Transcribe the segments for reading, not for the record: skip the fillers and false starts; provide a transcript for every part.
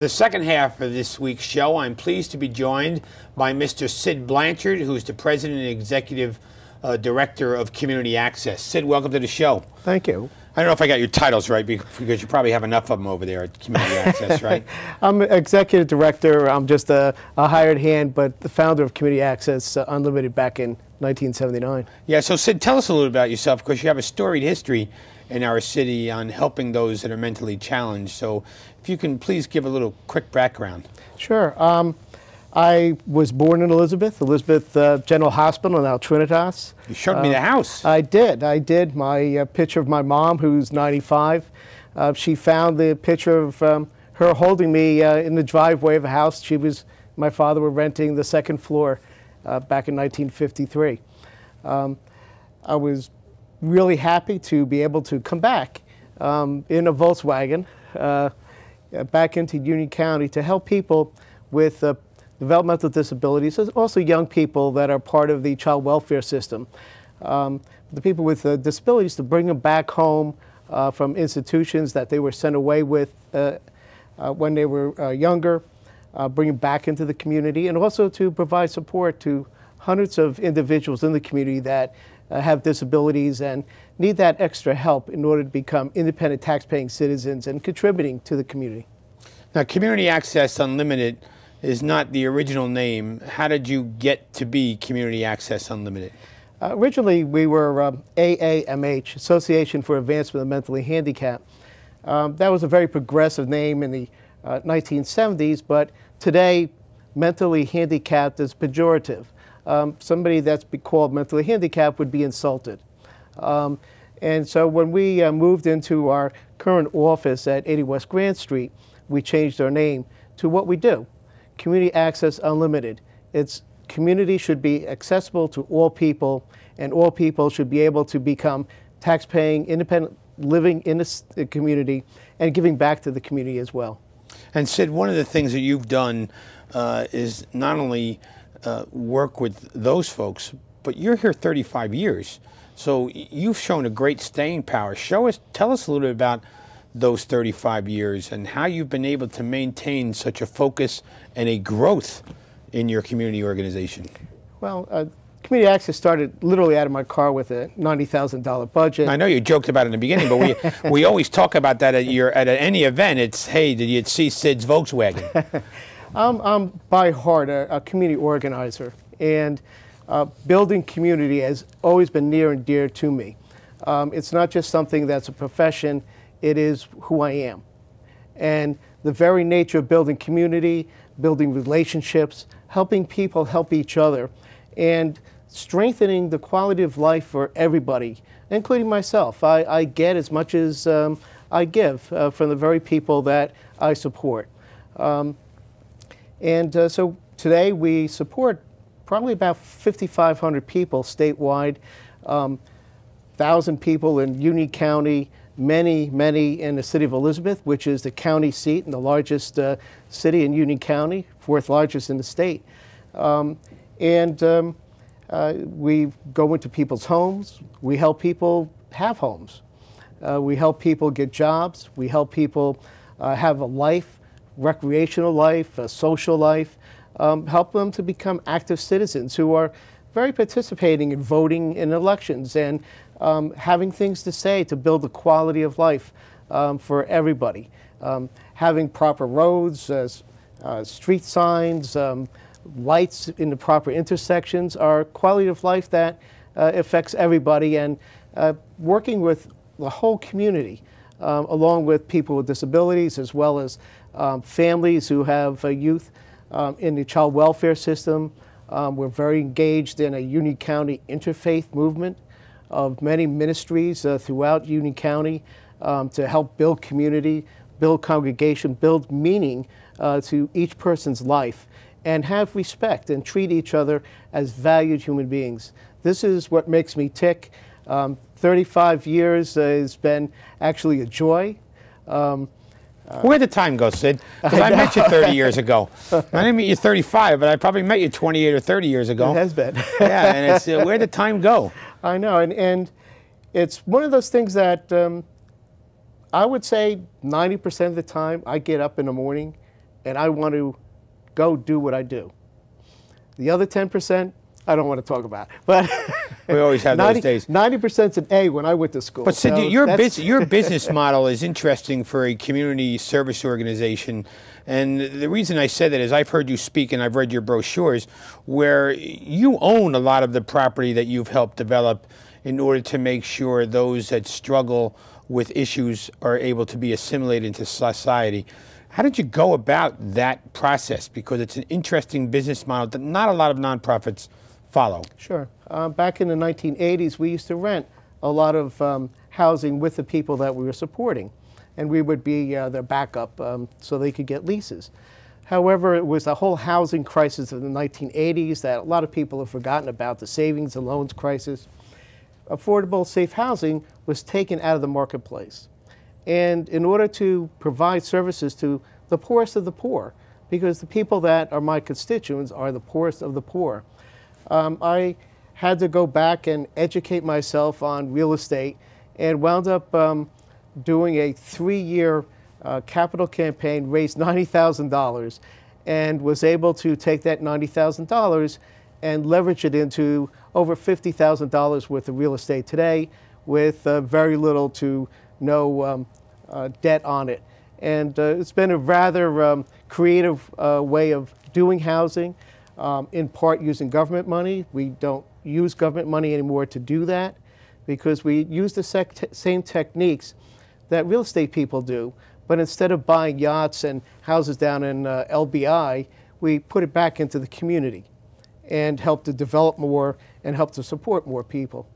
The second half of this week's show, I'm pleased to be joined by Mr. Sid Blanchard, who's the President and Executive Director of Community Access. Sid, welcome to the show. Thank you. I don't know if I got your titles right because you probably have enough of them over there at Community Access, right? I'm Executive Director. I'm just a hired hand, but the founder of Community Access Unlimited back in 1979. Yeah, so Sid, tell us a little about yourself, because you have a storied history in our city on helping those that are mentally challenged. So if you can please give a little quick background. Sure. I was born in Elizabeth General Hospital, now Trinitas. You showed me the house. I did. My picture of my mom, who's 95, she found the picture of her holding me in the driveway of a house. My father were renting the second floor back in 1953. I was really happy to be able to come back in a Volkswagen back into Union County to help people with developmental disabilities, also young people that are part of the child welfare system. The people with disabilities, to bring them back home from institutions that they were sent away with when they were younger, bring them back into the community, and also to provide support to hundreds of individuals in the community that have disabilities and need that extra help in order to become independent tax-paying citizens and contributing to the community. Now, Community Access Unlimited is not the original name. How did you get to be Community Access Unlimited? Originally, we were AAMH, Association for Advancement of Mentally Handicapped. That was a very progressive name in the 1970s, but today, mentally handicapped is pejorative. Somebody that's called mentally handicapped would be insulted. And so when we moved into our current office at 80 West Grand Street, we changed our name to what we do, Community Access Unlimited. Community should be accessible to all people, and all people should be able to become tax-paying, independent, living in the community and giving back to the community as well. And Sid, one of the things that you've done is not only work with those folks, but you're here 35 years. So you've shown a great staying power. Tell us a little bit about those 35 years and how you've been able to maintain such a focus and a growth in your community organization. Well, Community Access started literally out of my car with a $90,000 budget. I know you joked about it in the beginning, but we always talk about that at any event. It's, hey, did you see Sid's Volkswagen? I'm by heart a community organizer, and building community has always been near and dear to me. It's not just something that's a profession, it is who I am. And the very nature of building community, building relationships, helping people help each other, and strengthening the quality of life for everybody, including myself. I get as much as I give from the very people that I support. So today we support probably about 5,500 people statewide, 1,000 people in Union County, many in the city of Elizabeth, which is the county seat and the largest city in Union County, fourth largest in the state. We go into people's homes. We help people have homes. We help people get jobs. We help people have a life, recreational life, a social life, help them to become active citizens who are very participating in voting in elections and having things to say to build the quality of life for everybody. Having proper roads, street signs, lights in the proper intersections are quality of life that affects everybody, and working with the whole community, along with people with disabilities as well as families who have youth in the child welfare system. We're very engaged in a Union County interfaith movement of many ministries throughout Union County to help build community, build congregation, build meaning to each person's life, and have respect and treat each other as valued human beings. This is what makes me tick. 35 years has been actually a joy. Where'd the time go, Sid? Because I met you 30 years ago. I didn't meet you 35, but I probably met you 28 or 30 years ago. It has been. Yeah, and it's where'd the time go? I know, and it's one of those things that I would say 90% of the time I get up in the morning and I want to go do what I do. The other 10%, I don't want to talk about. But we always have those days. 90%'s an A when I went to school. But Sid, your business model is interesting for a community service organization. And the reason I said that is I've heard you speak and I've read your brochures where you own a lot of the property that you've helped develop in order to make sure those that struggle with issues are able to be assimilated into society. How did you go about that process? Because it's an interesting business model that not a lot of nonprofits follow. Sure. Back in the 1980s, we used to rent a lot of housing with the people that we were supporting. And we would be their backup so they could get leases. However, it was the whole housing crisis of the 1980s that a lot of people have forgotten about, the savings and loans crisis. Affordable, safe housing was taken out of the marketplace. And in order to provide services to the poorest of the poor, because the people that are my constituents are the poorest of the poor, I had to go back and educate myself on real estate and wound up doing a 3-year capital campaign, raised $90,000, and was able to take that $90,000 and leverage it into over $50,000 worth of real estate today with very little to no debt on it. And it's been a rather creative way of doing housing, in part using government money. We don't use government money anymore to do that because we use the same techniques that real estate people do, but instead of buying yachts and houses down in LBI, we put it back into the community and help to develop more and help to support more people.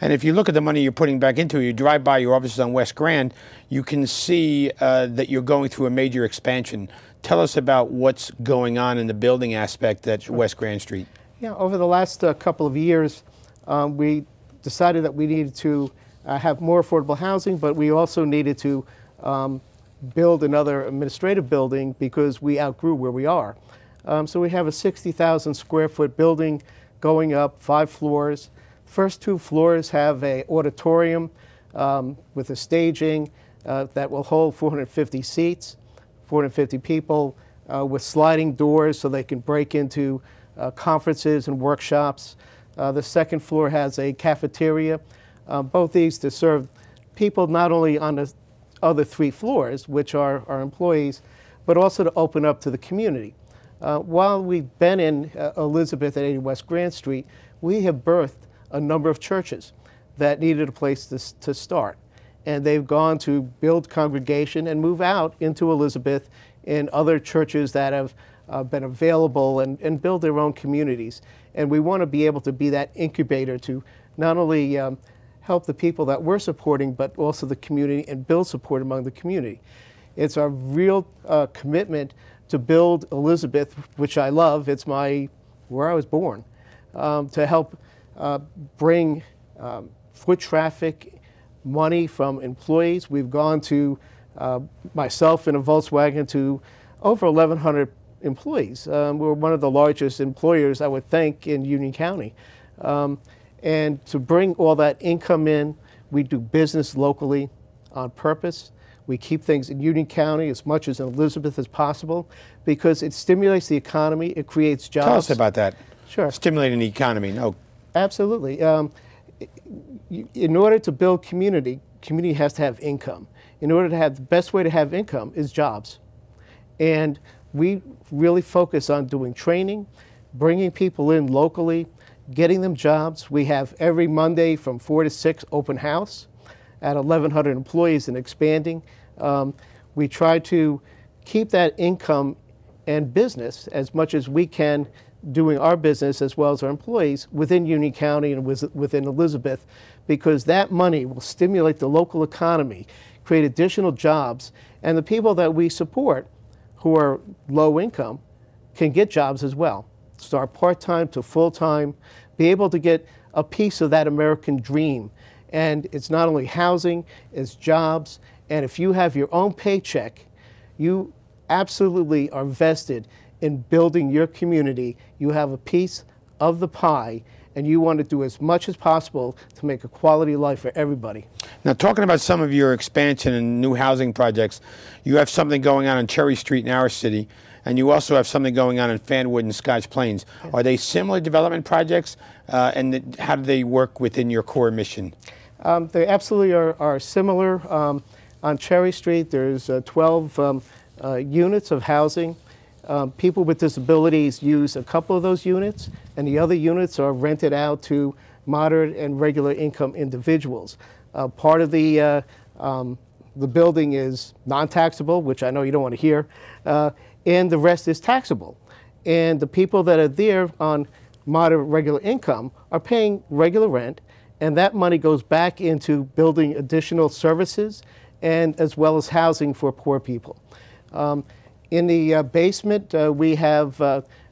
And if you look at the money you're putting back into it, you drive by your offices on West Grand, you can see that you're going through a major expansion. Tell us about what's going on in the building aspect at West Grand Street. Yeah, over the last couple of years, we decided that we needed to have more affordable housing, but we also needed to build another administrative building because we outgrew where we are. So we have a 60,000 square foot building going up 5 floors. First 2 floors have an auditorium with a staging that will hold 450 seats, 450 people with sliding doors so they can break into conferences and workshops. The second floor has a cafeteria, both these to serve people not only on the other 3 floors, which are our employees, but also to open up to the community. While we've been in Elizabeth at 80 West Grand Street, we have birthed a number of churches that needed a place to start. And they've gone to build congregation and move out into Elizabeth and other churches that have been available and build their own communities. And we want to be able to be that incubator to not only help the people that we're supporting, but also the community and build support among the community. It's our real commitment to build Elizabeth, which I love. It's where I was born, to help bring foot traffic, money from employees. We've gone to, myself in a Volkswagen, to over 1,100 employees. We're one of the largest employers, I would think, in Union County. And to bring all that income in, we do business locally on purpose. We keep things in Union County as much as in Elizabeth as possible because it stimulates the economy, it creates jobs. Tell us about that. Sure. Stimulating the economy. No. Absolutely. In order to build community has to have income. In order to have, the best way to have income is jobs. And we really focus on doing training, bringing people in locally, getting them jobs. We have every Monday from 4 to 6 open house at 1,100 employees and expanding. We try to keep that income and business as much as we can, doing our business as well as our employees within Union County and within Elizabeth, because that money will stimulate the local economy, create additional jobs, and the people that we support who are low income can get jobs as well. Start part-time to full-time, be able to get a piece of that American dream. And it's not only housing, it's jobs, and if you have your own paycheck, you absolutely are vested in building your community. You have a piece of the pie, and you want to do as much as possible to make a quality life for everybody. Now, talking about some of your expansion and new housing projects, you have something going on Cherry Street in our city, and you also have something going on in Fanwood and Scotch Plains. Are they similar development projects, and how do they work within your core mission? They absolutely are similar. On Cherry Street, there's 12 units of housing. People with disabilities use a couple of those units, and the other units are rented out to moderate and regular income individuals. Part of the building is non-taxable, which I know you don't want to hear, and the rest is taxable. And the people that are there on moderate regular income are paying regular rent, and that money goes back into building additional services and as well as housing for poor people. In the basement, we have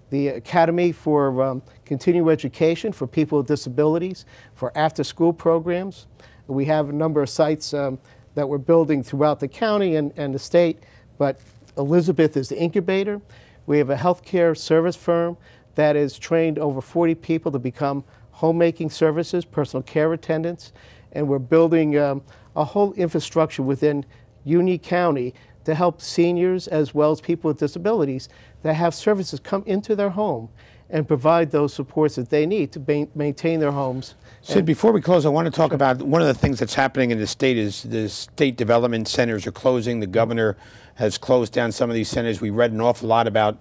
the Academy for Continuing Education for people with disabilities, for after-school programs. We have a number of sites that we're building throughout the county and the state, but Elizabeth is the incubator. We have a healthcare service firm that has trained over 40 people to become homemaking services, personal care attendants, and we're building a whole infrastructure within Union County to help seniors as well as people with disabilities that have services come into their home and provide those supports that they need to maintain their homes. Sid, before we close, I want to talk about one of the things that's happening in the state is the state development centers are closing. The governor has closed down some of these centers. We read an awful lot about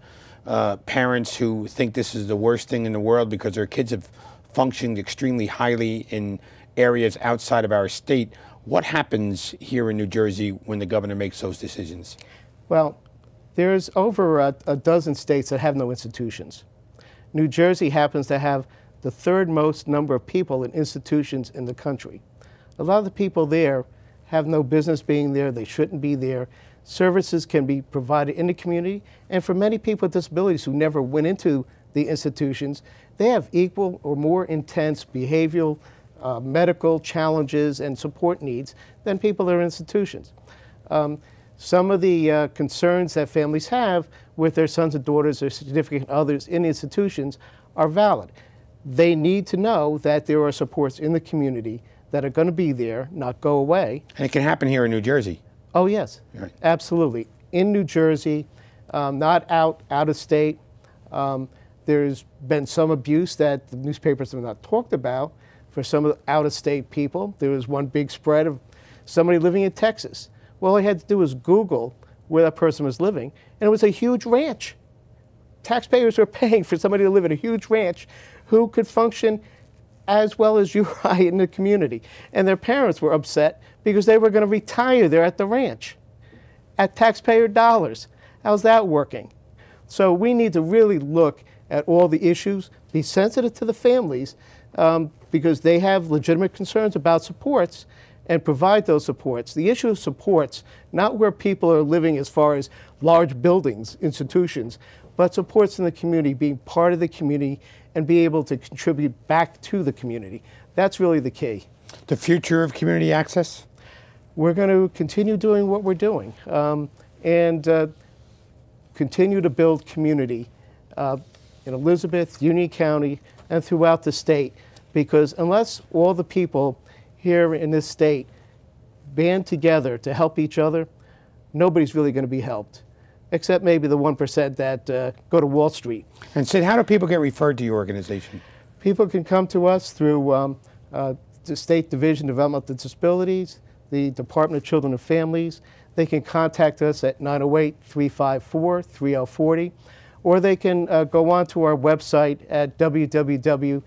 parents who think this is the worst thing in the world because their kids have functioned extremely highly in areas outside of our state. What happens here in New Jersey when the governor makes those decisions? Well, there's over a dozen states that have no institutions. New Jersey happens to have the third most number of people in institutions in the country. A lot of the people there have no business being there. They shouldn't be there. Services can be provided in the community. And for many people with disabilities who never went into the institutions, they have equal or more intense behavioral medical challenges and support needs than people that are in institutions. Some of the concerns that families have with their sons and daughters or significant others in institutions are valid. They need to know that there are supports in the community that are going to be there, not go away. And it can happen here in New Jersey. Oh, yes, right. Absolutely. In New Jersey, not out of state. There's been some abuse that the newspapers have not talked about for some of the out-of-state people. There was one big spread of somebody living in Texas. Well, all I had to do was Google where that person was living, and it was a huge ranch. Taxpayers were paying for somebody to live in a huge ranch who could function as well as you or I in the community. And their parents were upset because they were going to retire there at the ranch at taxpayer dollars. How's that working? So we need to really look at all the issues, be sensitive to the families, because they have legitimate concerns about supports, and provide those supports. The issue of supports, not where people are living as far as large buildings, institutions, but supports in the community, being part of the community and be able to contribute back to the community. That's really the key. The future of community access? We're going to continue doing what we're doing and continue to build community in Elizabeth, Union County, and throughout the state, because unless all the people here in this state band together to help each other, nobody's really going to be helped, except maybe the 1% that go to Wall Street. And Sid, how do people get referred to your organization? People can come to us through the State Division of Developmental Disabilities, the Department of Children and Families. They can contact us at 908-354-3040, or they can go on to our website at www.caunj.org.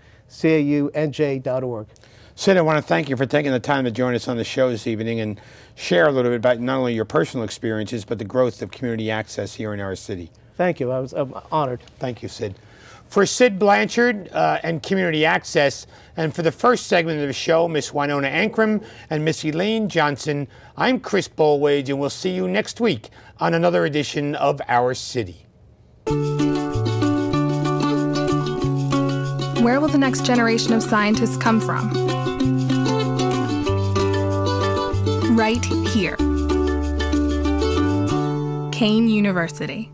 Sid, I want to thank you for taking the time to join us on the show this evening and share a little bit about not only your personal experiences, but the growth of community access here in our city. Thank you. I'm honored. Thank you, Sid. For Sid Blanchard and Community Access, and for the first segment of the show, Miss Winona Ankrum and Miss Elaine Johnson, I'm Chris Bolwage, and we'll see you next week on another edition of Our City. Where will the next generation of scientists come from? Right here. Kean University.